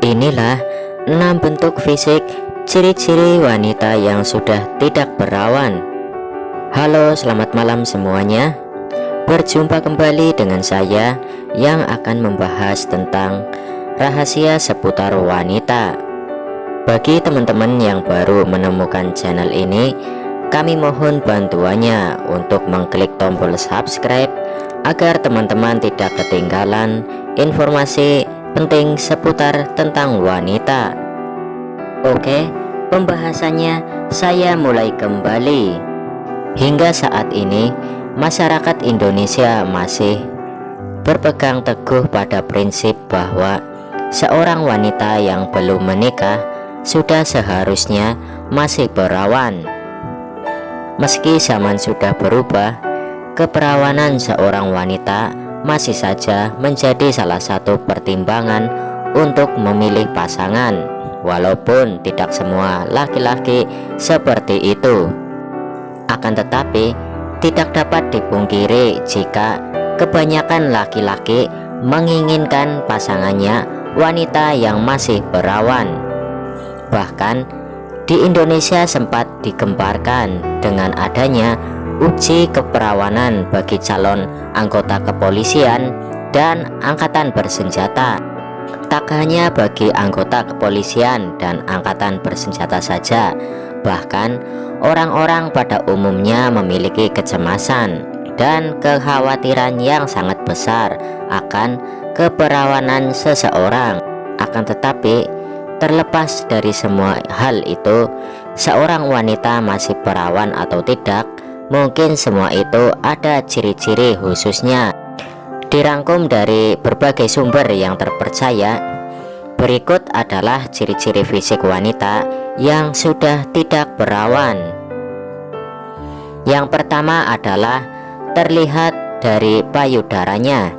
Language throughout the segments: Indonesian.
Inilah 6 bentuk fisik ciri-ciri wanita yang sudah tidak perawan. Halo, selamat malam semuanya. Berjumpa kembali dengan saya yang akan membahas tentang rahasia seputar wanita. Bagi teman-teman yang baru menemukan channel ini, kami mohon bantuannya untuk mengklik tombol subscribe agar teman-teman tidak ketinggalan informasi penting seputar tentang wanita. Oke, pembahasannya saya mulai kembali. Hingga saat ini, masyarakat Indonesia masih berpegang teguh pada prinsip bahwa seorang wanita yang belum menikah sudah seharusnya masih perawan. Meski zaman sudah berubah, keperawanan seorang wanita masih saja menjadi salah satu pertimbangan untuk memilih pasangan, walaupun tidak semua laki-laki seperti itu. Akan tetapi, tidak dapat dipungkiri jika kebanyakan laki-laki menginginkan pasangannya wanita yang masih perawan. Bahkan, di Indonesia sempat digemparkan dengan adanya uji keperawanan bagi calon anggota kepolisian dan angkatan bersenjata. Tak hanya bagi anggota kepolisian dan angkatan bersenjata saja, bahkan orang-orang pada umumnya memiliki kecemasan dan kekhawatiran yang sangat besar akan keperawanan seseorang. Akan tetapi, terlepas dari semua hal itu, seorang wanita masih perawan atau tidak, mungkin semua itu ada ciri-ciri khususnya. Dirangkum dari berbagai sumber yang terpercaya, berikut adalah ciri-ciri fisik wanita yang sudah tidak perawan. Yang pertama adalah terlihat dari payudaranya.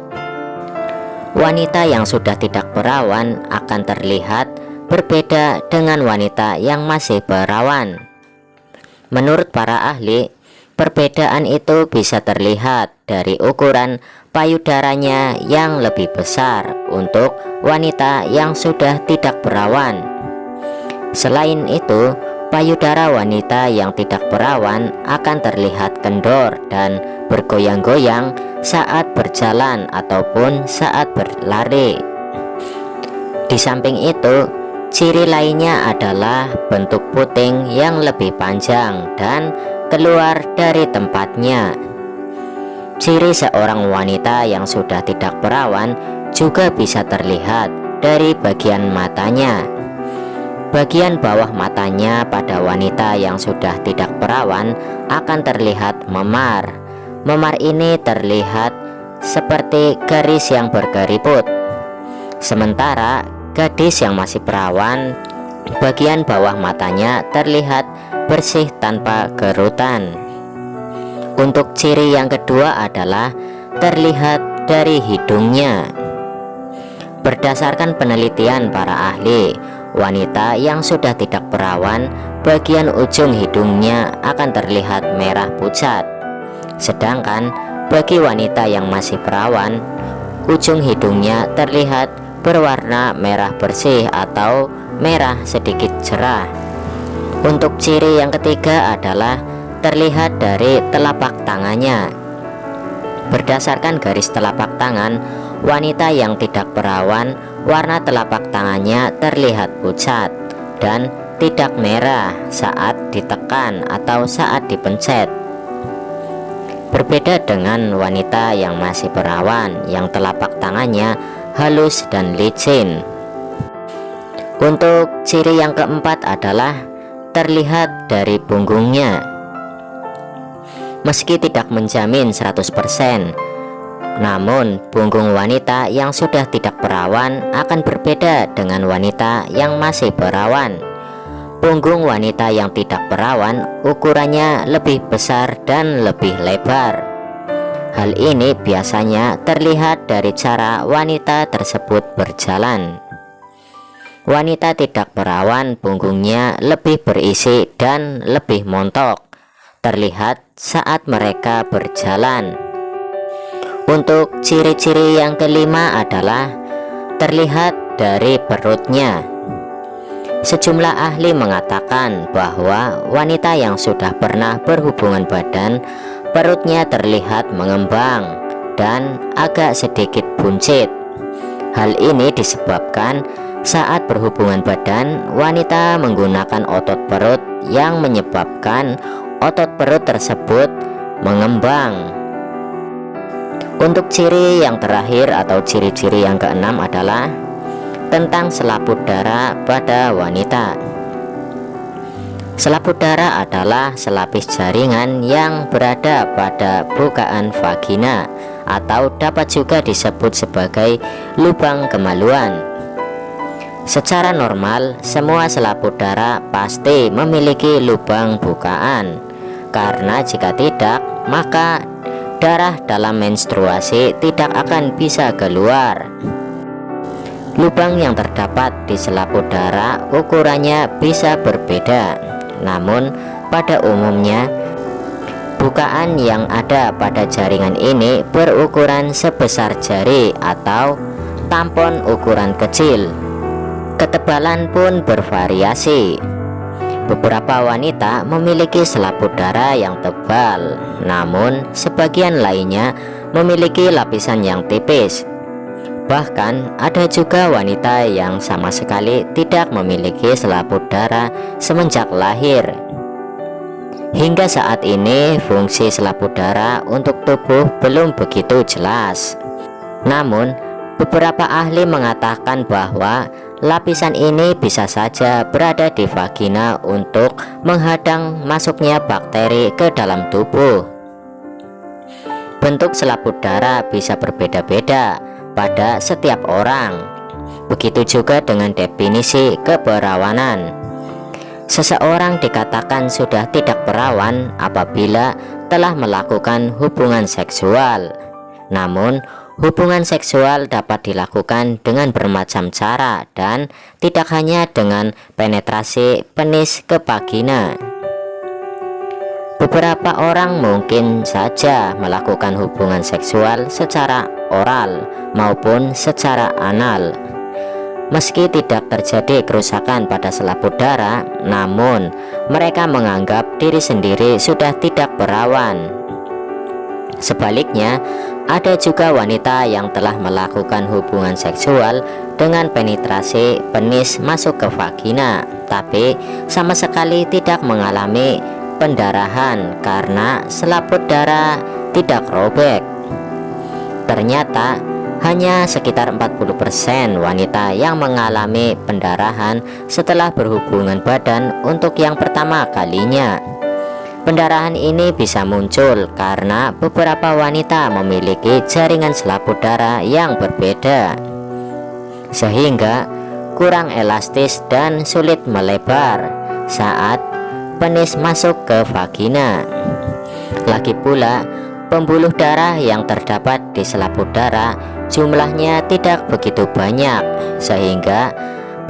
Wanita yang sudah tidak perawan akan terlihat berbeda dengan wanita yang masih perawan. Menurut para ahli, perbedaan itu bisa terlihat dari ukuran payudaranya yang lebih besar untuk wanita yang sudah tidak perawan. Selain itu, payudara wanita yang tidak perawan akan terlihat kendor dan bergoyang-goyang saat berjalan ataupun saat berlari. Di samping itu, ciri lainnya adalah bentuk puting yang lebih panjang dan keluar dari tempatnya. Ciri seorang wanita yang sudah tidak perawan juga bisa terlihat dari bagian matanya. Bagian bawah matanya pada wanita yang sudah tidak perawan akan terlihat memar. Memar ini terlihat seperti garis yang berkeriput. Sementara gadis yang masih perawan, bagian bawah matanya terlihat bersih tanpa kerutan. Untuk ciri yang kedua adalah terlihat dari hidungnya. Berdasarkan penelitian para ahli, wanita yang sudah tidak perawan, bagian ujung hidungnya akan terlihat merah pucat. Sedangkan bagi wanita yang masih perawan, ujung hidungnya terlihat berwarna merah bersih atau merah sedikit cerah. Untuk ciri yang ketiga adalah terlihat dari telapak tangannya. Berdasarkan garis telapak tangan, wanita yang tidak perawan, warna telapak tangannya terlihat pucat dan tidak merah saat ditekan atau saat dipencet. Berbeda dengan wanita yang masih perawan, yang telapak tangannya halus dan licin. Untuk ciri yang keempat adalah terlihat dari punggungnya. Meski tidak menjamin 100%, namun punggung wanita yang sudah tidak perawan akan berbeda dengan wanita yang masih perawan. Punggung wanita yang tidak perawan ukurannya lebih besar dan lebih lebar. Hal ini biasanya terlihat dari cara wanita tersebut berjalan. Wanita tidak perawan punggungnya lebih berisi dan lebih montok, terlihat saat mereka berjalan. Untuk ciri-ciri yang kelima adalah terlihat dari perutnya. Sejumlah ahli mengatakan bahwa wanita yang sudah pernah berhubungan badan, perutnya terlihat mengembang dan agak sedikit buncit. Hal ini disebabkan saat berhubungan badan, wanita menggunakan otot perut yang menyebabkan otot perut tersebut mengembang. Untuk ciri yang terakhir atau ciri-ciri yang keenam adalah tentang selaput darah pada wanita. Selaput darah adalah selapis jaringan yang berada pada bukaan vagina atau dapat juga disebut sebagai lubang kemaluan. Secara normal, semua selaput darah pasti memiliki lubang bukaan, karena jika tidak, maka darah dalam menstruasi tidak akan bisa keluar. Lubang yang terdapat di selaput darah ukurannya bisa berbeda, namun pada umumnya bukaan yang ada pada jaringan ini berukuran sebesar jari atau tampon ukuran kecil. Ketebalan pun bervariasi. Beberapa wanita memiliki selaput darah yang tebal, namun sebagian lainnya memiliki lapisan yang tipis. Bahkan ada juga wanita yang sama sekali tidak memiliki selaput darah semenjak lahir. Hingga saat ini fungsi selaput darah untuk tubuh belum begitu jelas. Namun beberapa ahli mengatakan bahwa lapisan ini bisa saja berada di vagina untuk menghadang masuknya bakteri ke dalam tubuh. Bentuk selaput darah bisa berbeda-beda pada setiap orang. Begitu juga dengan definisi keperawanan. Seseorang dikatakan sudah tidak perawan apabila telah melakukan hubungan seksual. Namun hubungan seksual dapat dilakukan dengan bermacam cara dan tidak hanya dengan penetrasi penis ke vagina. Beberapa orang mungkin saja melakukan hubungan seksual secara oral maupun secara anal. Meski tidak terjadi kerusakan pada selaput darah, namun mereka menganggap diri sendiri sudah tidak perawan. Sebaliknya, ada juga wanita yang telah melakukan hubungan seksual dengan penetrasi penis masuk ke vagina, tapi sama sekali tidak mengalami pendarahan karena selaput darah tidak robek. Ternyata hanya sekitar 40% wanita yang mengalami pendarahan setelah berhubungan badan untuk yang pertama kalinya. Pendarahan ini bisa muncul karena beberapa wanita memiliki jaringan selaput darah yang berbeda, sehingga kurang elastis dan sulit melebar saat penis masuk ke vagina. Lagi pula, pembuluh darah yang terdapat di selaput darah jumlahnya tidak begitu banyak, sehingga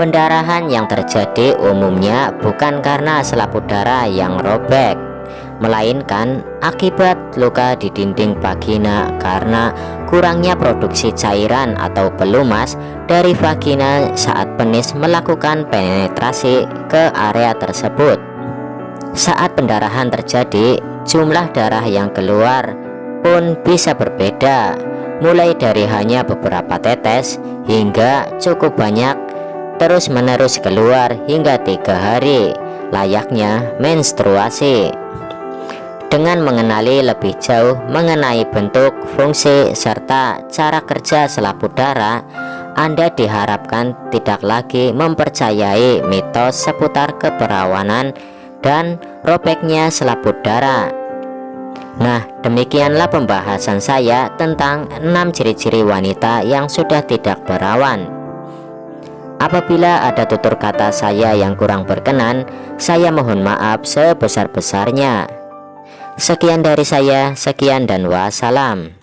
pendarahan yang terjadi umumnya bukan karena selaput darah yang robek, melainkan akibat luka di dinding vagina karena kurangnya produksi cairan atau pelumas dari vagina saat penis melakukan penetrasi ke area tersebut. Saat pendarahan terjadi, jumlah darah yang keluar pun bisa berbeda, mulai dari hanya beberapa tetes hingga cukup banyak, terus-menerus keluar hingga 3 hari, layaknya menstruasi. Dengan mengenali lebih jauh mengenai bentuk, fungsi, serta cara kerja selaput darah, Anda diharapkan tidak lagi mempercayai mitos seputar keperawanan dan robeknya selaput darah. Nah, demikianlah pembahasan saya tentang 6 ciri-ciri wanita yang sudah tidak perawan. Apabila ada tutur kata saya yang kurang berkenan, saya mohon maaf sebesar-besarnya. Sekian dari saya, sekian dan wassalam.